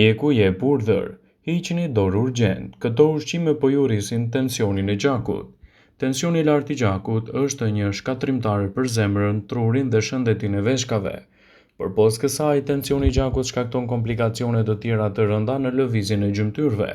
Mjeku jep urdhër, hiqni dorë urgjent, këto ushqime po ju rrisin tensionin e gjakut. Tensioni i lartë i gjakut është një shkatrimtar për zemrën, trurin dhe shëndetin e veshkave. Përpos kësaj, tensioni i gjakut shkakton komplikacione të tjera të rënda në lëvizjen e gjymtyrëve.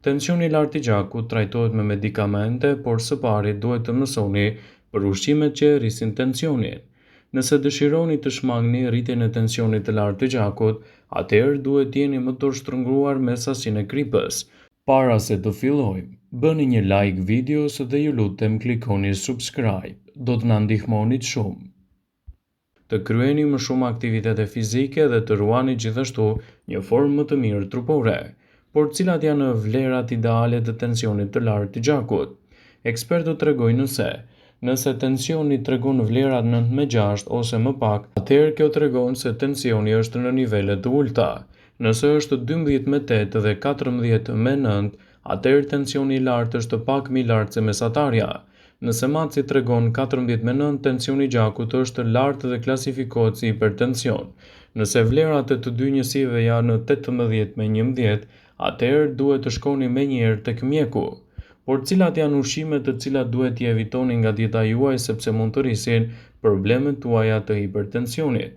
Tensioni i lartë i gjakut trajtohet me medikamente, por së pari duhet të mësoni për ushqimet që rrisin tensionin. Nëse dëshironi të shmangni rritjen e tensionit të lartë të gjakut, atëherë duhet të jeni më të shtrënguar me sasinë e kripës. Para se të fillojmë, bëni një like videos dhe ju lutem klikoni subscribe, do të na ndihmonit shumë. Të kryeni më shumë aktivitete fizike dhe të ruani gjithashtu një formë më të mirë trupore. Por cilat janë vlerat ideale të tensionit të lartë të gjakut? Ekspertët tregojnë nëse tensioni tregon vlerat 9/6 ose më pak, atëherë kjo tregon se tensioni është në nivele të ulta. Nëse është 12/8 dhe 14/9, atëherë tensioni i lartë është pak më i lartë se mesatarja. Nëse maci tregon 14/9, tensioni i gjakut është lartë dhe klasifikohet si hipertension. Nëse vlerat e të dy njësive janë 18/11, atëherë duhet të shkoni menjëherë tek mjeku. Por cilat janë ushqimet të cilat duhet t'i evitoni nga dieta juaj sepse mund të rrisin problemet tuaja të hipertensionit.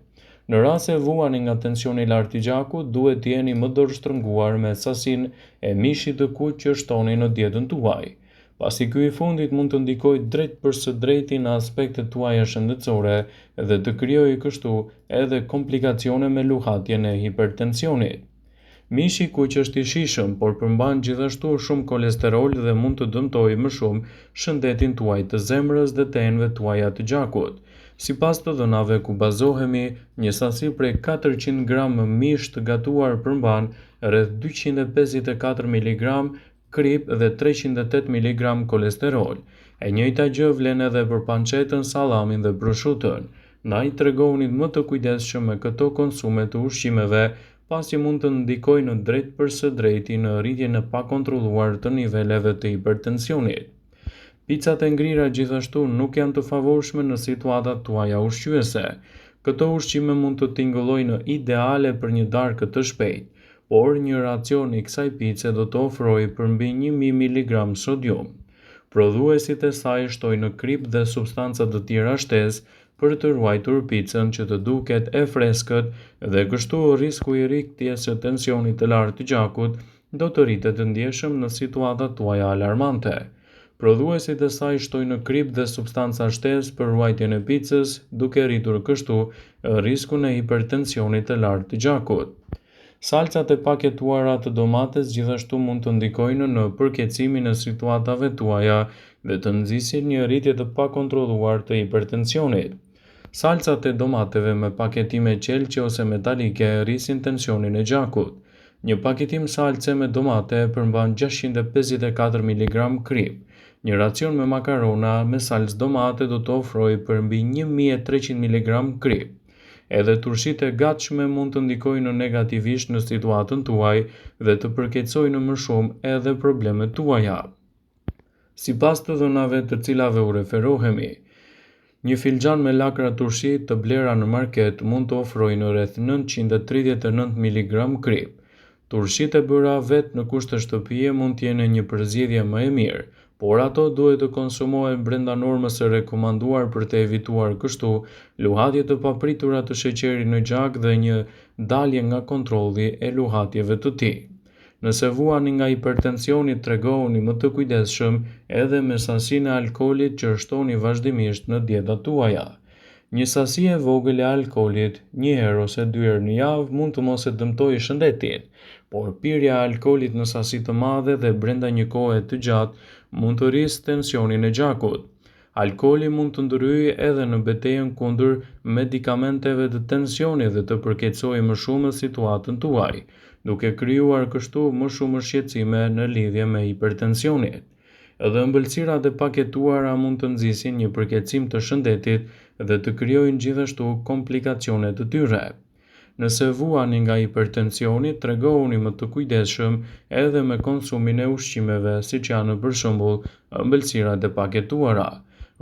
Në rast se vuani nga tensioni i lartë i gjakut, duhet të jeni më dorështrënguar me sasinë e mishit të kuq që shtoni në dietën tuaj. Pasi ky i fundit mund të ndikojë drejt për së drejti në aspektet tuaja shëndetësore dhe të krijojë kështu edhe komplikacione me luhatjen e hipertensionit. Mishi i kuq është i shijshëm, por përmban gjithashtu shumë kolesterol dhe mund të dëmtojë më shumë shëndetin tuaj të zemrës dhe të enëve tuaja të gjakut. Sipas të dhënave ku bazohemi, një sasi prej 400 gram mish të gatuar përmban rreth 254 mg krip dhe 308 mg kolesterol. E njëjta gjë vlen edhe për pancetën, sallamin dhe proshutën. Ndaj tregoni më të kujdesshëm me këto konsume të ushqimeve, pasi mund të ndikojnë në drejt për së drejti në rritjen e pakontrolluar të niveleve të hipertensionit. Picat e ngrira gjithashtu nuk janë të favorshme në situatat tuaja ushqyese. Këto ushqime mund të tingëllojnë ideale për një darkë të shpejtë, por një racion i kësaj pice do të ofrojë përmbi 1000 mg sodium. Prodhuesit e saj shtojnë krip dhe substanca të tjera shtesë për të ruajtur picën që të duket e freskët dhe kështu risku i rritjes së tensionit të lartë të gjakut do të rritet të ndjeshëm në situata tuaja alarmante. Prodhuesit e saj shtojnë krip dhe substanca shtesë për ruajtjen e picës, duke rritur kështu riskun e hipertensionit të lartë të gjakut. Salcat e paketuara të domates gjithashtu mund të ndikojnë në përkeçimin e situatave tuaja dhe të nxisin një rritje të pakontrolluar të hipertensionit. Salcat e domateve me paketime qelçe ose metalike rrisin tensionin e gjakut. Një paketim salce me domate përmban 654 mg krip. Një racion me makarona me salcë domate do të ofrojë përmbi 1300 mg krip. Edhe turshitë e gatshme mund të ndikojnë negativisht në situatën tuaj dhe të përkeçojnë më shumë edhe problemet tuaja. Sipas të dhënave të cilave u referohemi, një filxhan me lakra turshi të blera në market mund të ofrojnë rreth 939 mg krip. Turshit e bëra vetë në kushte shtëpie mund të jenë një përzgjedhje më e mirë, por ato duhet të konsumohen brenda normës së rekomanduar për të evituar kështu luhatje të papritura të sheqerit në gjak dhe një dalje nga kontrolli e luhatjeve të tij. Nëse vuani nga hipertensioni, tregohuni më të kujdesshëm edhe me sasinë e alkoolit që shtoni vazhdimisht në dietat tuaja. Një sasi e vogël e alkoolit, një herë ose 2 herë në javë, mund të mos e dëmtojë shëndetin, por pirja e alkoolit në sasi të mëdha dhe brenda një kohe të gjatë mund të rrisë tensionin e gjakut. Alkooli mund të ndryhej edhe në betejën kundër medikamenteve të tensionit dhe të përkeçojë më shumë situatën tuaj, duke krijuar kështu më shumë shqetësime në lidhje me hipertensionin. Edhe ëmbëlsirat e paketuara mund të nxisin një përkeçim të shëndetit dhe të krijojnë gjithashtu komplikacione të tyre. Nëse vuani nga hipertensioni, tregohuni më të kujdesshëm edhe me konsumin e ushqimeve, siç janë për shembull ëmbëlsirat e paketuara.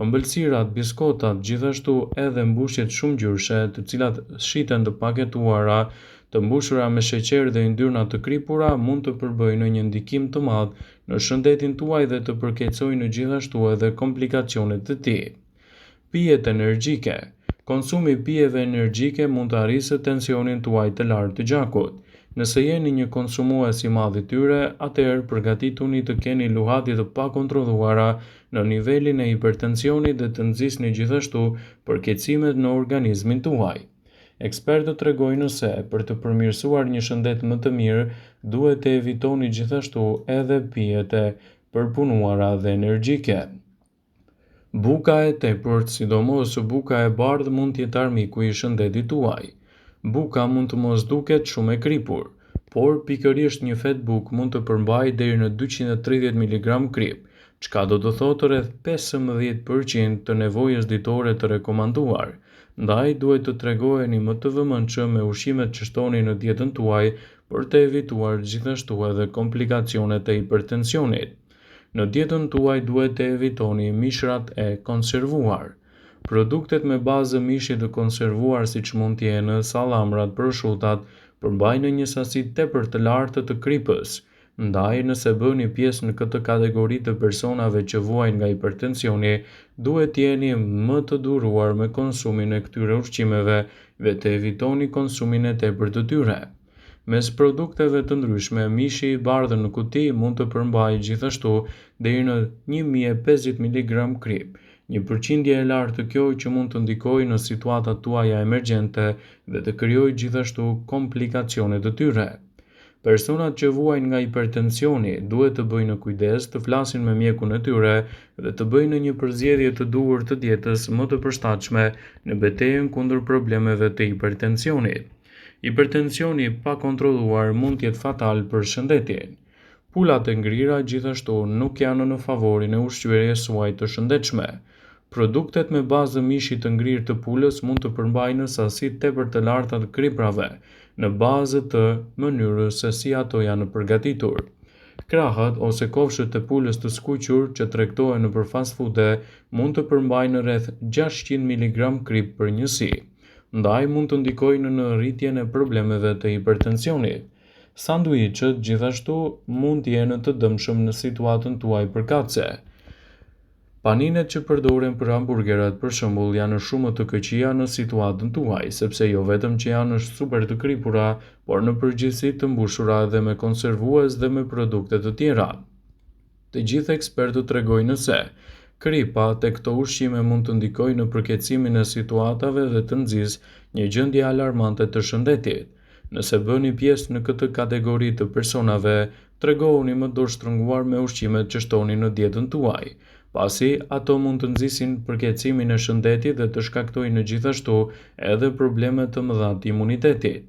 Ëmbëlsirat, biskotat, gjithashtu edhe mbushjet shumë ngjyrshe, të cilat shiten të paketuara, të mbushura me sheqer dhe yndyrna të kripura mund të përbëjnë një ndikim të madh në shëndetin tuaj dhe të përkeqësojnë gjithashtu edhe komplikacionet të tij. Pijet energjike. Konsumi i pijeve energjike mund të arrisë tensionin tuaj të lartë të gjakut. Nëse jeni një konsumues i madh i tyre, atëherë përgatituni të keni luhatje të pakontrolluara në nivelin e hipertensionit dhe të nxisni gjithashtu përkeqësimet në organizmin tuaj. Ekspertët tregojnë se për të përmirësuar një shëndet më të mirë, duhet të evitoni gjithashtu edhe pijet e përpunuara dhe energjike. Buka e tepërt, sidomos buka e bardhë, mund të jetë armiku i shëndetit tuaj. Buka mund të mos duket shumë e kripur, por pikërisht një fet buk mund të përmbajë deri në 230 mg krip, çka do të thotë rreth 15% të nevojës ditore të rekomanduar. Ndaj duhet të tregoheni më të vëmendshëm me ushqimet që shtoni në dietën tuaj për të evituar gjithashtu edhe komplikacionet e hipertensionit. Në dietën tuaj duhet të evitoni mishrat e konservuar. Produktet me bazë mishi të konservuar siç mund të jenë sallamrat, prosciutat, përmbajnë një sasi tepër të lartë të kripës. Ndaj, nëse bëni pjesë në këtë kategori të personave që vuajnë nga hipertensioni, duhet të jeni më të duruar me konsumin e këtyre ushqimeve dhe të evitoni konsumin e tepërt të tyre. Mes produkteve të ndryshme, mishi i bardhë në kuti mund të përmbajë gjithashtu deri në 1050 mg krip, një përqindje e lartë të kjo që mund të ndikojë në situatat tuaja emergjente dhe të krijojë gjithashtu komplikacione të tyre. Personat që vuajnë nga hipertensioni duhet të bëjnë kujdes, të flasin me mjekun e tyre dhe të bëjnë një përzgjedhje të duhur të dietës më të përshtatshme në betejën kundër problemeve të hipertensionit. Hipertensioni pa kontrolluar mund të jetë fatal për shëndetin. Pulat e ngrira gjithashtu nuk janë në favorin e ushqyerjes suaj të shëndetshme. Produktet me bazë mishi të ngrirë të pulës mund të përmbajnë sasi tepër të larta të kriprave në bazë të mënyrës se si ato janë përgatitur. Krahët ose kofshët e pulës të skuqur që tregtohen nëpër fast food mund të përmbajnë rreth 600 mg krip për njësi. Ndaj mund të ndikojnë në rritjen e problemeve të hipertensionit. Sanduiçet gjithashtu mund të jenë të dëmshëm në situatën tuaj përkatëse. Paninet që përdoren për hamburgerat për shembull janë shumë të këqija në situatën tuaj, sepse jo vetëm që janë super të kripura, por në përgjithësi të mbushura edhe me konservues dhe me produkte të tjera. Të gjithë ekspertët tregojnë se kripa te këto ushqime mund të ndikojë në përkeqësimin e situatave dhe të nxjisë një gjendje alarmante të shëndetit. Nëse bëni pjesë në këtë kategori të personave, tregohuni më dorështrënguar me ushqimet që shtoni në dietën tuaj, pasi ato mund të nxisin përkeqësimin e shëndetit dhe të shkaktojnë gjithashtu edhe probleme të mëdha të imunitetit.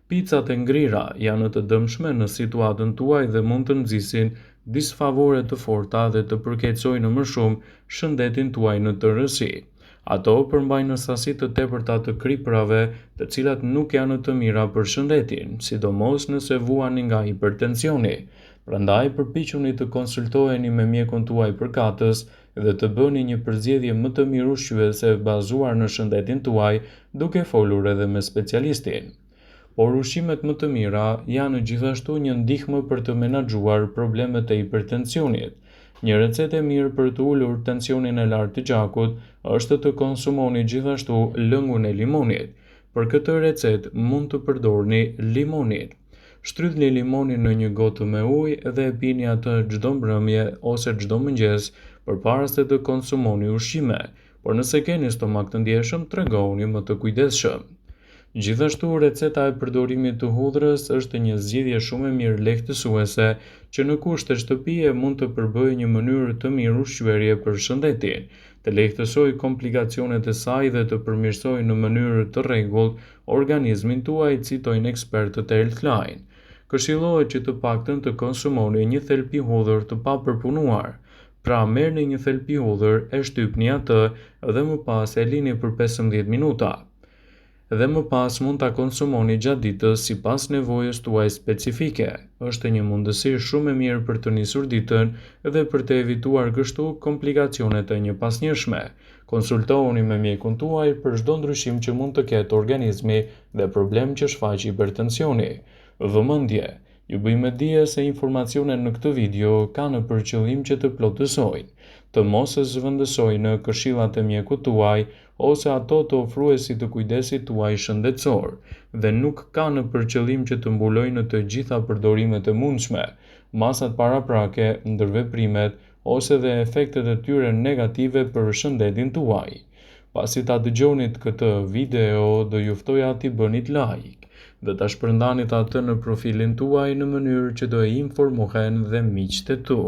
Picat e ngrira janë të dëmshme në situatën tuaj dhe mund të nxisin disfavore të forta dhe të përkeqësojnë më shumë shëndetin tuaj në tërësi. Ato përmbajnë sasi të tepërta të kriprave, të cilat nuk janë të mira për shëndetin, sidomos nëse vuani nga hipertensioni. Prandaj përpiquni të konsultoheni me mjekun tuaj përkatës dhe të bëni një përzgjedhje më të mirë ushqyese bazuar në shëndetin tuaj, duke folur edhe me specialistin. Por ushqimet më të mira janë gjithashtu një ndihmë për të menaxhuar problemet e hipertensionit. Një recetë e mirë për të ulur tensionin e lartë të gjakut është të konsumoni gjithashtu lëngun e limonit. Për këtë recetë mund të përdorni limonin. Shtrydhni limonin në një gotë me ujë dhe e pini atë çdo mbrëmje ose çdo mëngjes përpara se të konsumoni ushqime, por nëse keni stomak të ndjeshëm, tregohuni më të kujdesshëm. Gjithashtu, receta e përdorimit të hudhrës është një zgjidhje shumë e mirë lehtësuese që në kushte shtëpie mund të përbëjë një mënyrë të mirë ushqyerje për shëndetin, të lehtësojë komplikacionet e saj dhe të përmirësojë në mënyrë të rregullt organizmin tuaj, citojnë ekspertët e Healthline. Këshillohet që të paktën të konsumoni një thelpi hudhër të papërpunuar. Pra merrni një thelpi hudhër, e shtypni atë dhe më pas e lini për 15 minuta. dhe më pas mund ta konsumoni gjatë ditës sipas nevojës tuaj specifike. Është një mundësi shumë e mirë për të nisur ditën dhe për të evituar kështu komplikacionet e njëpasnjëshme. Konsultohuni me mjekun tuaj për çdo ndryshim që mund të ketë organizmi dhe problem që shfaq hipertensioni. Vëmendje. Ju bëjmë dije se informacionet në këtë video kanë për qëllim që të plotësojnë, të mos e zëvendësojnë në këshillat e mjekut tuaj ose ato të ofruesit të kujdesit tuaj shëndetësor, dhe nuk kanë për qëllim që të mbulojnë të gjitha përdorimet e mundshme, masat paraprake, ndërveprimet ose dhe efektet e tyre negative për shëndetin tuaj. Pasi ta dëgjonit këtë video, do ju ftoja t'i bënit like dhe ta shpërndanit atë në profilin tuaj në mënyrë që do e informohen dhe miqtë e tu.